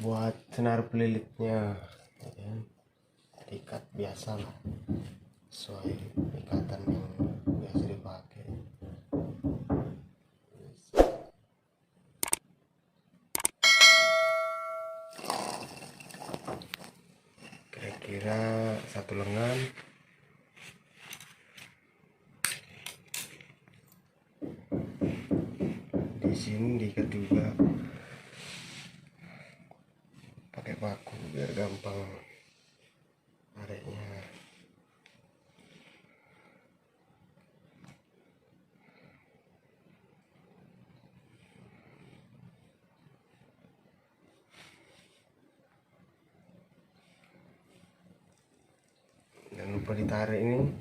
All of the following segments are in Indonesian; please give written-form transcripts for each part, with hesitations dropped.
Buat senar pelilitnya ya, ikat biasa lah, sesuai ikatan yang biasa dipakai. Kira-kira satu lengan. Di sini diikat juga pakai paku biar gampang nariknya. Jangan lupa ditarik ini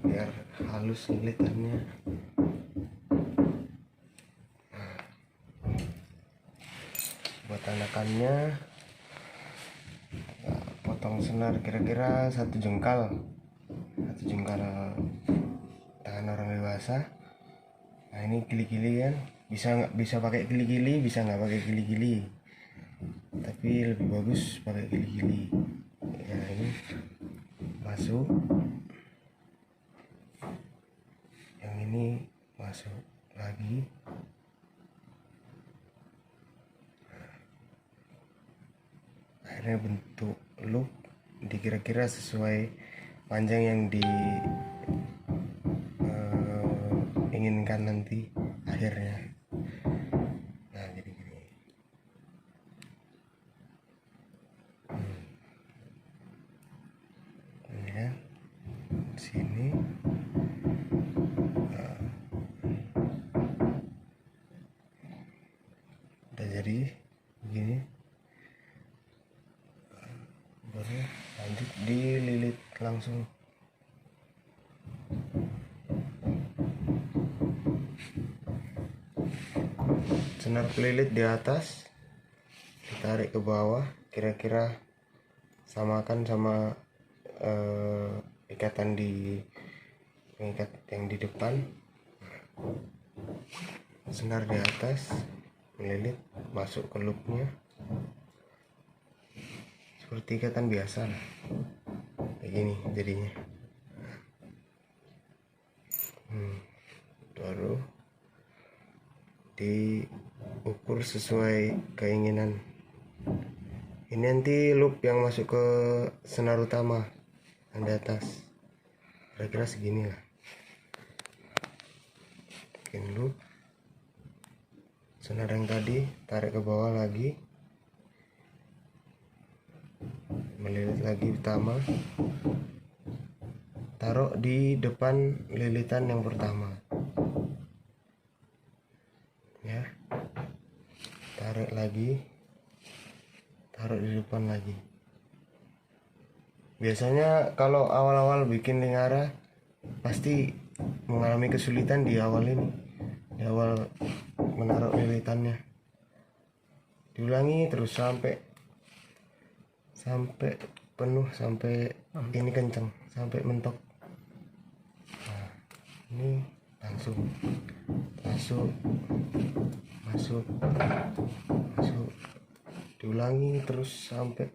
biar halus lilitannya. Buat anakannya, potong senar kira-kira satu jengkal tangan orang dewasa. Nah ini gili-gili kan, bisa pakai gili-gili, bisa nggak pakai gili-gili, tapi lebih bagus pakai gili-gili. Ya ini masuk, yang ini masuk lagi. Akhirnya bentuk loop dikira-kira sesuai panjang yang inginkan nanti akhirnya. Nah jadi gini. Ini kan sini. Udah jadi begini. Baru lanjut dililit langsung. Senar pelilit di atas, ditarik ke bawah, kira-kira samakan sama ikatan pengikat yang di depan. Senar di atas, melilit masuk ke loopnya seperti ikatan biasa lah, kayak gini jadinya. Baru diukur sesuai keinginan. Ini nanti loop yang masuk ke senar utama yang di atas, kira-kira segini lah. Bikin loop, senar yang tadi tarik ke bawah lagi, melilit lagi utama, taruh di depan lilitan yang pertama ya, tarik lagi, taruh di depan lagi. Biasanya kalau awal-awal bikin lingara pasti mengalami kesulitan di awal ini, di awal menaruh lilitannya. Diulangi terus sampai penuh, sampai ini kenceng, sampai mentok. Nah, ini langsung masuk, diulangi terus sampai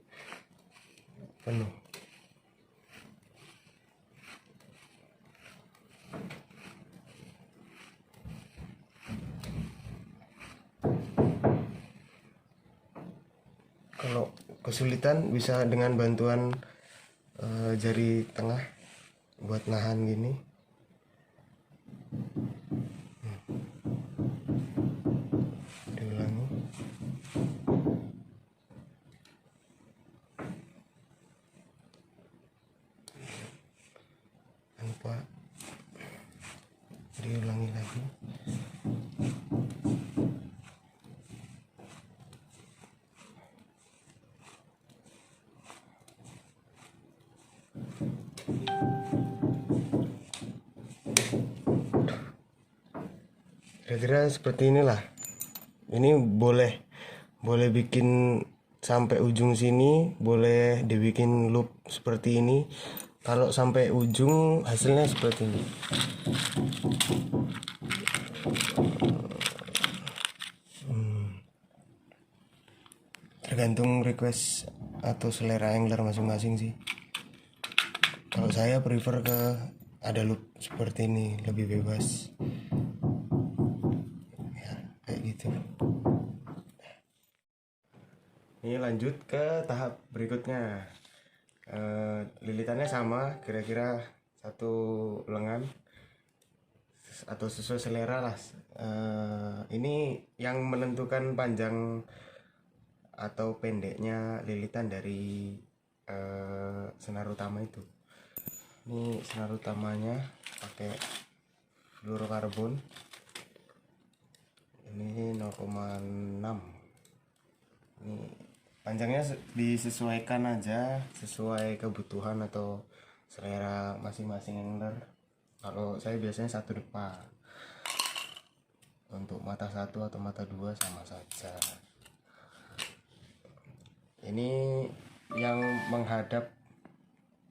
penuh. Kalau kesulitan bisa dengan bantuan jari tengah buat nahan gini. Diulangi. Jangan lupa diulangi lagi. Kira-kira seperti inilah. Ini boleh bikin sampai ujung sini, boleh dibikin loop seperti ini. Kalau sampai ujung hasilnya seperti ini. tergantung request atau selera angler masing-masing sih. Kalau saya prefer ke ada loop seperti ini, lebih bebas ya, kayak gitu. Ini lanjut ke tahap berikutnya. Lilitannya sama, kira-kira satu lengan atau sesuai selera lah. Ini yang menentukan panjang atau pendeknya lilitan dari senar utama itu. Ini senar utamanya pakai fluorokarbon. Ini 0,6. Ini panjangnya disesuaikan aja sesuai kebutuhan atau selera masing-masing angler. Kalau saya biasanya satu depan, untuk mata satu atau mata dua sama saja. Ini yang menghadap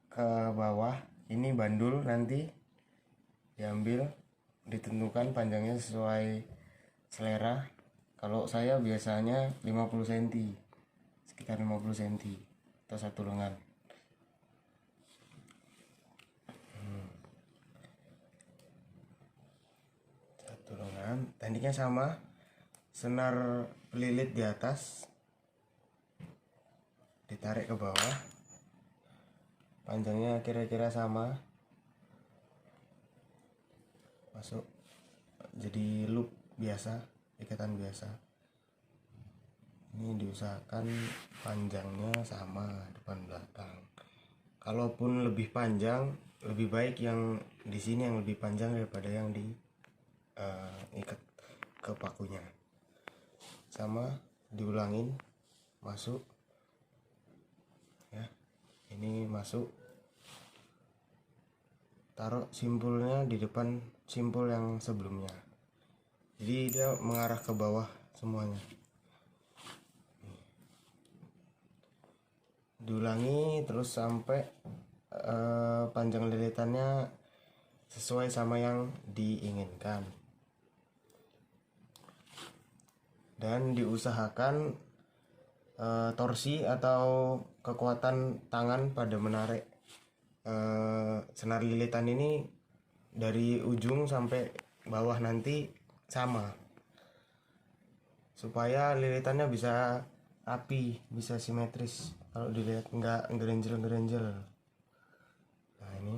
ke bawah, ini bandul, nanti diambil, ditentukan panjangnya sesuai selera. Kalau saya biasanya 50 cm, sekitar 50 cm atau satu lengan. Satu lengan, tekniknya sama, senar pelilit di atas, ditarik ke bawah, panjangnya kira-kira sama, masuk jadi loop biasa, ikatan biasa. Ini diusahakan panjangnya sama depan belakang. Kalaupun lebih panjang, lebih baik yang di sini yang lebih panjang daripada yang di ikat ke pakunya. Sama, diulangin, masuk ya. Ini masuk, taruh simpulnya di depan simpul yang sebelumnya, jadi dia mengarah ke bawah semuanya. Diulangi terus sampai panjang lilitannya sesuai sama yang diinginkan, dan diusahakan torsi atau kekuatan tangan pada menarik senar lilitan ini dari ujung sampai bawah nanti sama, supaya lilitannya bisa rapi, bisa simetris. Kalau dilihat nggak ngerenjel. Nah, ini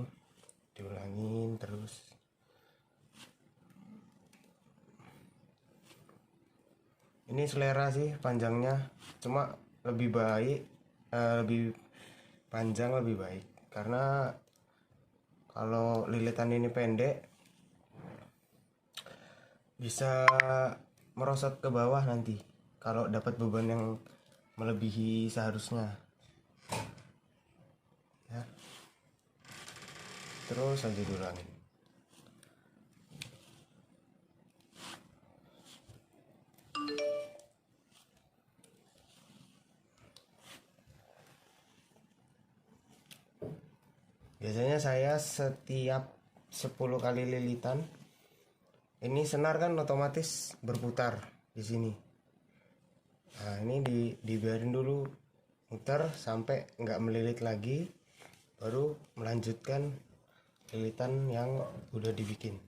diulangin terus. Ini selera sih panjangnya, cuma lebih baik lebih panjang lebih baik, karena kalau lilitan ini pendek bisa merosot ke bawah nanti kalau dapat beban yang melebihi seharusnya ya. Terus aja diulangin. Biasanya saya setiap 10 kali lilitan, ini senar kan otomatis berputar di sini. Nah, ini dibiarin dulu muter sampai nggak melilit lagi, baru melanjutkan lilitan yang udah dibikin.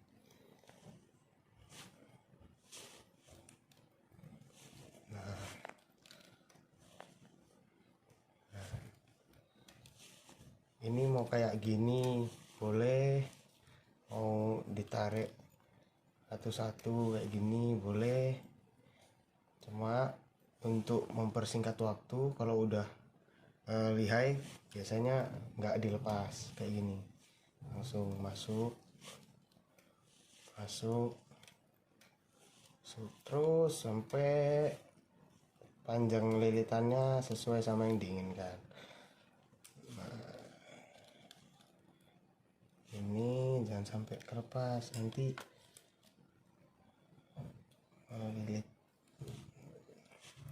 Ini mau kayak gini boleh, mau ditarik satu-satu kayak gini boleh, cuma untuk mempersingkat waktu kalau udah lihai biasanya nggak dilepas kayak gini, langsung masuk terus sampai panjang lilitannya sesuai sama yang diinginkan. Ini jangan sampai kelepas, nanti lilit.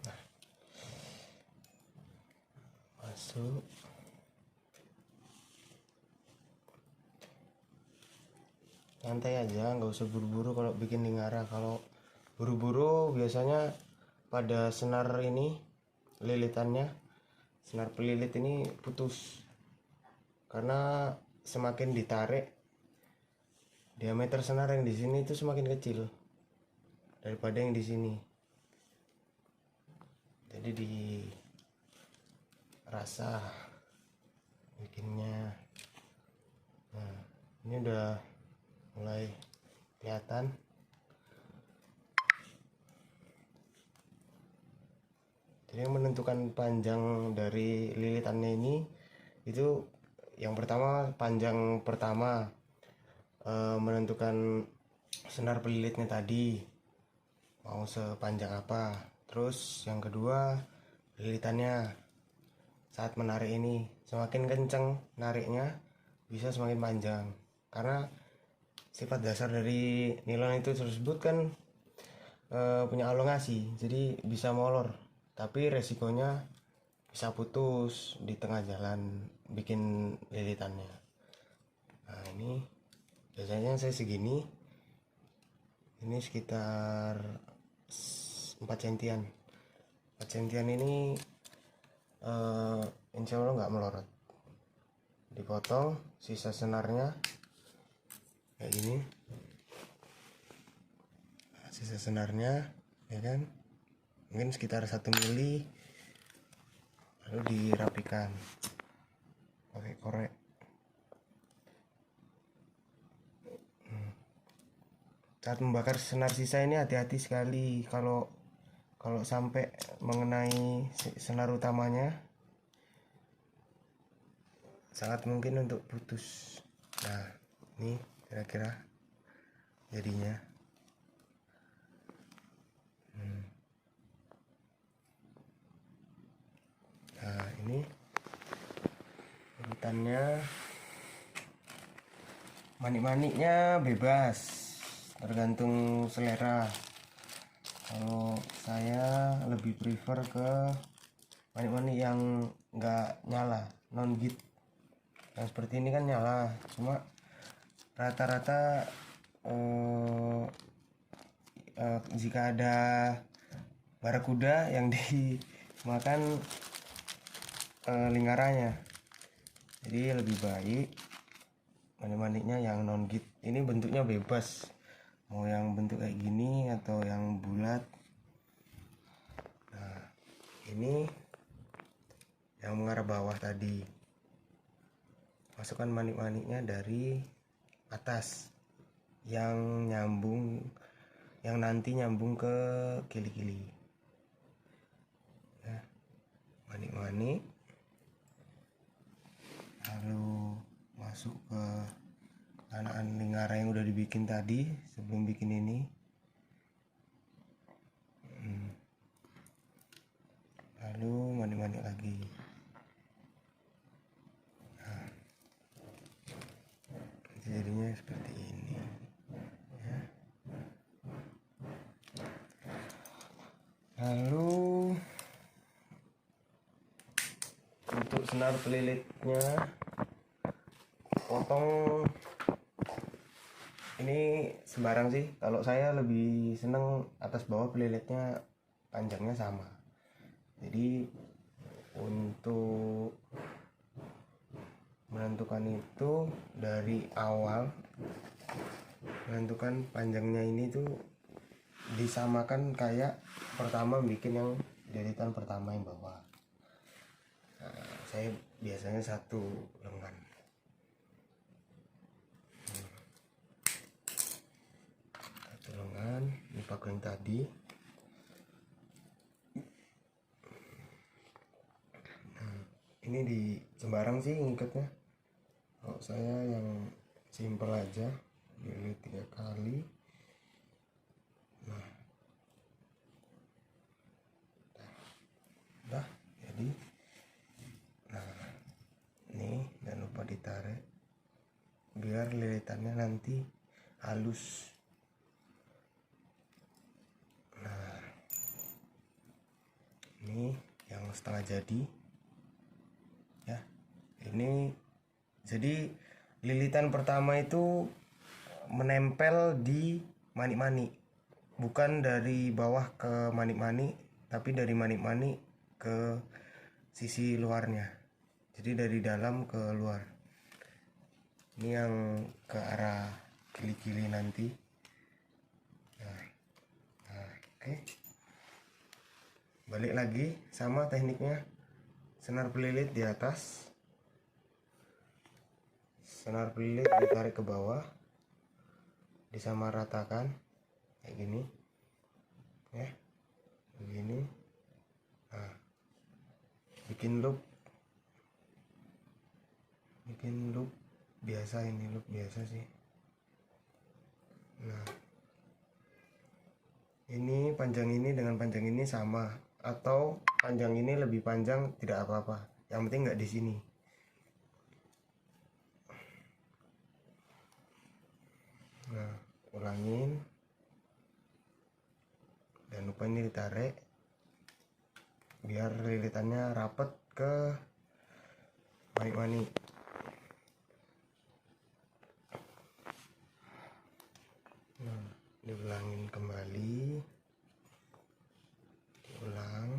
Nah, masuk, santai aja, nggak usah buru-buru kalau bikin lingara. Kalau buru-buru biasanya pada senar ini lilitannya, senar pelilit ini putus karena semakin ditarik diameter senar yang di sini itu semakin kecil daripada yang di sini. Jadi dirasa bikinnya. Nah, ini udah mulai kelihatan. Jadi yang menentukan panjang dari lilitannya ini itu yang pertama, panjang pertama menentukan senar pelilitnya tadi mau sepanjang apa. Terus yang kedua, lilitannya saat menarik ini semakin kencang nariknya bisa semakin panjang, karena sifat dasar dari nilon itu tersebut kan punya elongasi, jadi bisa molor, tapi resikonya bisa putus di tengah jalan bikin lilitannya. Nah, ini biasanya saya segini, ini sekitar 4 sentian. 4 sentian ini insya Allah nggak melorot. Dipotong sisa senarnya kayak gini, sisa senarnya ya kan, mungkin sekitar 1 mili, lalu dirapikan pakai korek. Saat membakar senar sisa ini hati-hati sekali, kalau sampai mengenai senar utamanya sangat mungkin untuk putus. Nah, ini kira-kira jadinya. Nah, ini urutannya. Manik-maniknya bebas, tergantung selera. Kalau saya lebih prefer ke manik-manik yang nggak nyala, non git. Yang seperti ini kan nyala, cuma rata-rata jika ada barakuda yang dimakan lingkarannya, jadi lebih baik manik-maniknya yang non git. Ini bentuknya bebas, mau yang bentuk kayak gini atau yang bulat. Nah, ini yang mengarah bawah tadi, masukkan manik-maniknya dari atas yang nyambung, yang nanti nyambung ke kili-kili ya. Manik-manik lalu masuk ke anakan lingkaran yang udah dibikin tadi sebelum bikin ini. Lalu manik-manik lagi. Nah, jadinya seperti ini ya. Lalu untuk senar pelilitnya potong ini sembarang sih. Kalau saya lebih seneng atas bawah pelilitnya panjangnya sama. Jadi untuk menentukan itu dari awal, menentukan panjangnya ini tuh disamakan kayak pertama bikin yang deretan pertama yang bawah. Nah, saya biasanya 1 lengan. Lengan ini pakai yang tadi. Nah, ini di sembarang sih ngikatnya. Kalau saya yang simple aja, lilit 3 kali. Nah, udah jadi. Nah, ini jangan lupa ditarik biar lilitannya nanti halus. Nah, ini yang setengah jadi ya. Ini jadi lilitan pertama itu menempel di manik-manik, bukan dari bawah ke manik-manik, tapi dari manik-manik ke sisi luarnya, jadi dari dalam ke luar. Ini yang ke arah kili-kili nanti. Oke. Balik lagi sama tekniknya, senar pelilit di atas, senar pelilit ditarik ke bawah, disamaratakan kayak gini ya, begini. Nah, bikin loop biasa, ini loop biasa sih. Nah, ini panjang ini dengan panjang ini sama, atau panjang ini lebih panjang tidak apa-apa, yang penting nggak di sini. Nah, ulangin, dan lupa ini ditarik biar lilitannya rapet ke manik-manik. Nah, diulangin kembali, diulang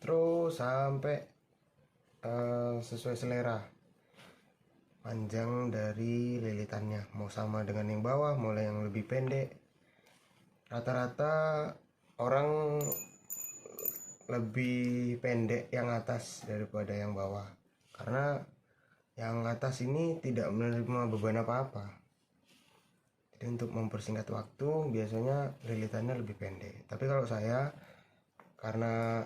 terus sampai sesuai selera panjang dari lilitannya, mau sama dengan yang bawah, mulai yang lebih pendek. Rata-rata orang lebih pendek yang atas daripada yang bawah, karena yang atas ini tidak menerima beban apa-apa. Jadi untuk mempersingkat waktu biasanya lilitannya lebih pendek. Tapi kalau saya, karena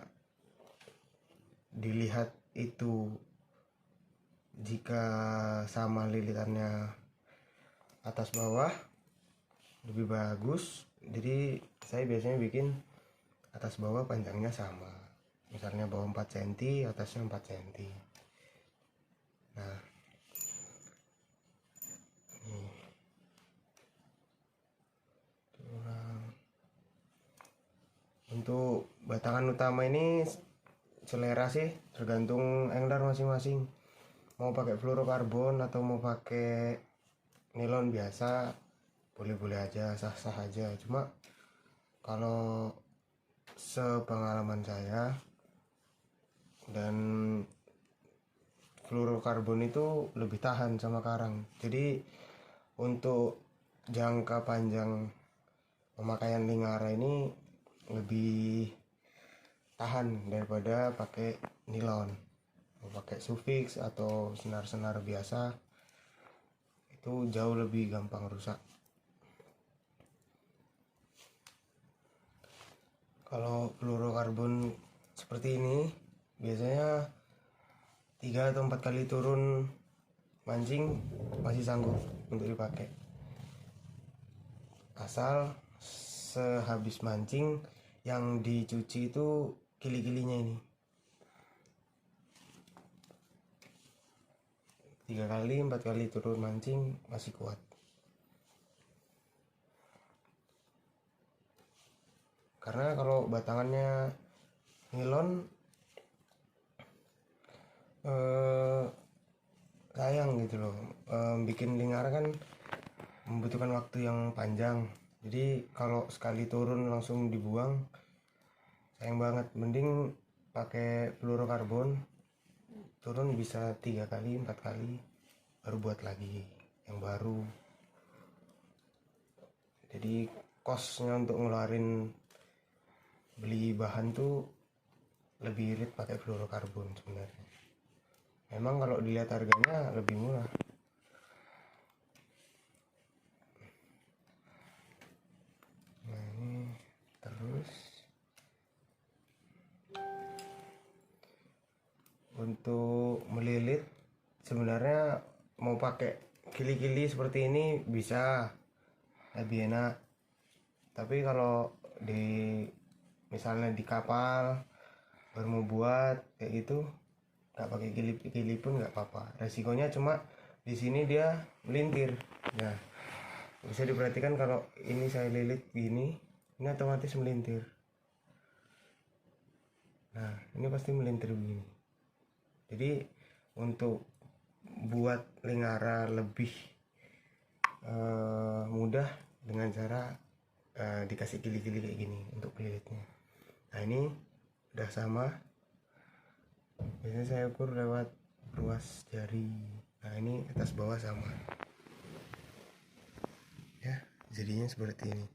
dilihat itu jika sama lilitannya atas bawah lebih bagus, jadi saya biasanya bikin atas bawah panjangnya sama, misalnya bawah 4 cm, atasnya 4 cm. Nah, ini untuk batangan utama ini selera sih, tergantung angler masing-masing, mau pakai fluorokarbon atau mau pakai nilon biasa, boleh-boleh aja, sah-sah aja. Cuma kalau sepengalaman saya, dan fluorokarbon itu lebih tahan sama karang, jadi untuk jangka panjang pemakaian lingara ini lebih tahan daripada pakai nilon. Mau pakai Sufix atau senar-senar biasa itu jauh lebih gampang rusak. Kalau fluorokarbon seperti ini biasanya 3 atau 4 kali turun mancing masih sanggup untuk dipakai, asal sehabis mancing yang dicuci itu kili-kilinya ini 3 kali 4 kali turun mancing masih kuat. Karena kalau batangannya nilon sayang gitu loh, bikin lingara kan membutuhkan waktu yang panjang, jadi kalau sekali turun langsung dibuang sayang banget. Mending pakai fluorokarbon, turun bisa 3 kali 4 kali baru buat lagi yang baru. Jadi costnya untuk ngeluarin beli bahan tuh lebih irit pakai fluorokarbon sebenarnya. Memang kalau dilihat harganya lebih murah. Nah, ini terus untuk melilit sebenarnya mau pakai kili-kili seperti ini bisa lebih enak. Tapi kalau di misalnya di kapal baru mau buat kayak gitu, nggak pakai kili pun nggak apa-apa. Resikonya cuma di sini dia melintir. Nah, bisa diperhatikan kalau ini saya lilit gini, ini otomatis melintir. Nah, ini pasti melintir begini. Jadi untuk buat lingara lebih mudah dengan cara dikasih kili-kili kayak gini untuk pelilitnya. Nah, ini udah sama. Biasanya saya ukur lewat ruas jari. Nah ini atas bawah sama ya, jadinya seperti ini.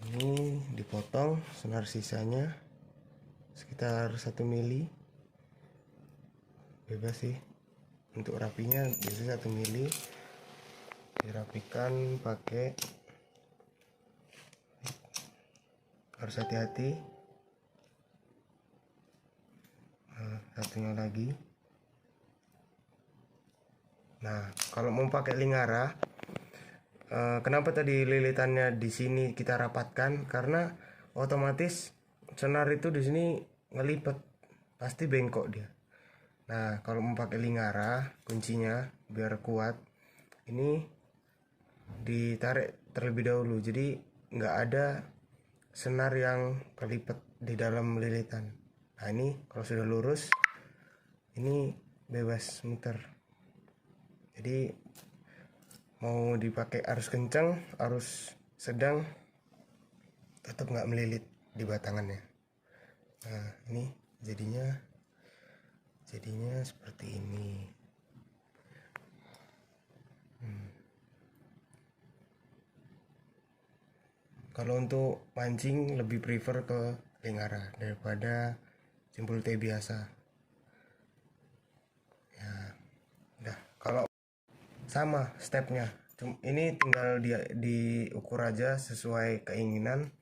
Ini dipotong senar sisanya sekitar 1 mili, bebas sih. Untuk rapinya biasanya 1 mili, dirapikan pakai, harus hati-hati. Nah, satunya lagi. Nah kalau mau pakai lingara, kenapa tadi lilitannya di sini kita rapatkan? Karena otomatis senar itu di sini ngelipet, pasti bengkok dia. Nah kalau mau pakai lingara, kuncinya biar kuat, ini ditarik terlebih dahulu, jadi nggak ada senar yang kelipet di dalam lilitan. Nah ini kalau sudah lurus, ini bebas muter. Jadi mau dipakai arus kencang, arus sedang, tetap nggak melilit di batangannya. Nah ini jadinya seperti ini. Kalau untuk mancing lebih prefer ke lingara daripada simpul T biasa ya. Udah, kalau sama stepnya, ini tinggal diukur aja sesuai keinginan.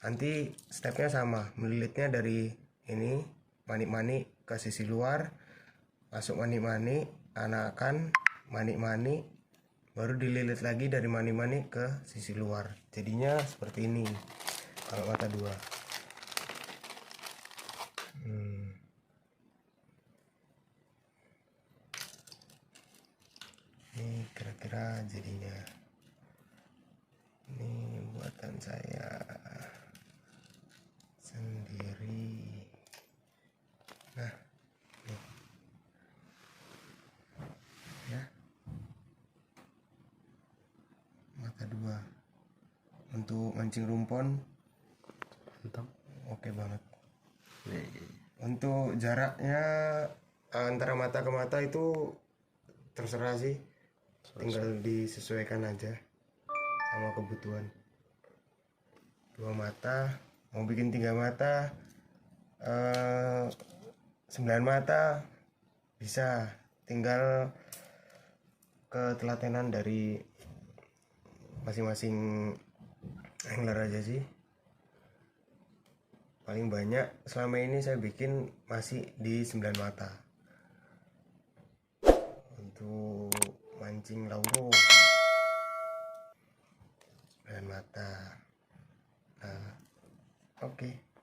Nanti stepnya sama, melilitnya dari ini manik-manik ke sisi luar, masuk manik-manik, anakan manik-manik, baru dililit lagi dari manik-manik ke sisi luar. Jadinya seperti ini kalau mata dua. Ini kira-kira jadinya. Ini buatan saya sendiri. Nah nih ya, mata dua untuk mancing rumpon mantap, oke banget. Untuk jaraknya antara mata ke mata itu terserah sih, tinggal disesuaikan aja sama kebutuhan. 2 mata, mau bikin 3 mata, 9 mata bisa, tinggal ketelatenan dari masing-masing angler aja sih. Paling banyak selama ini saya bikin masih di 9 mata untuk mancing lauro, 9 mata. Nah oke.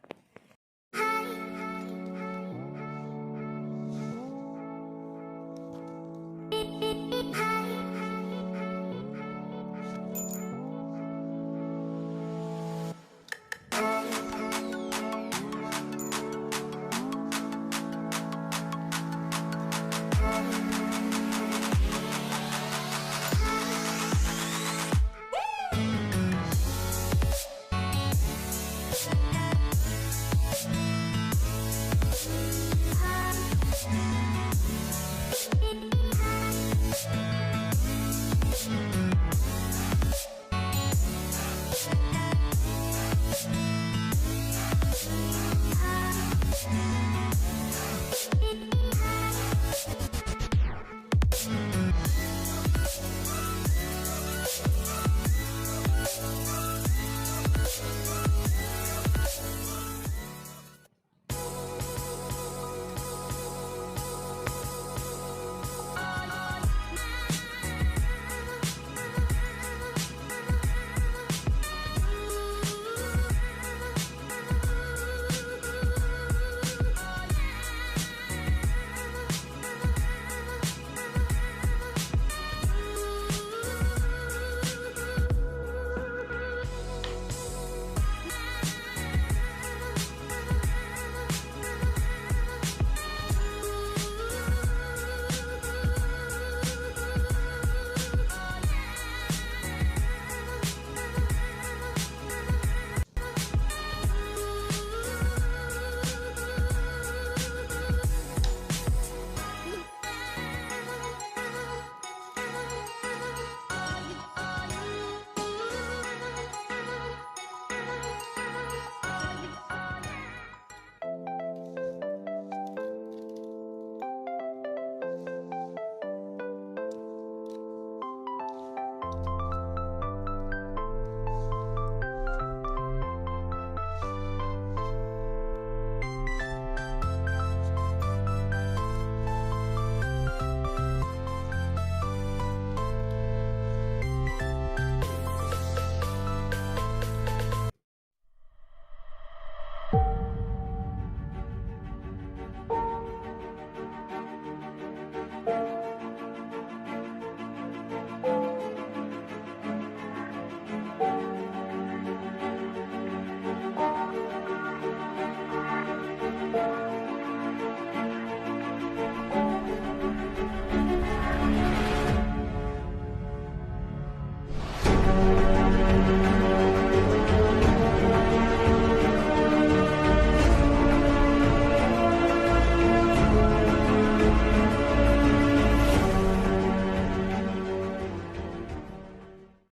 Thank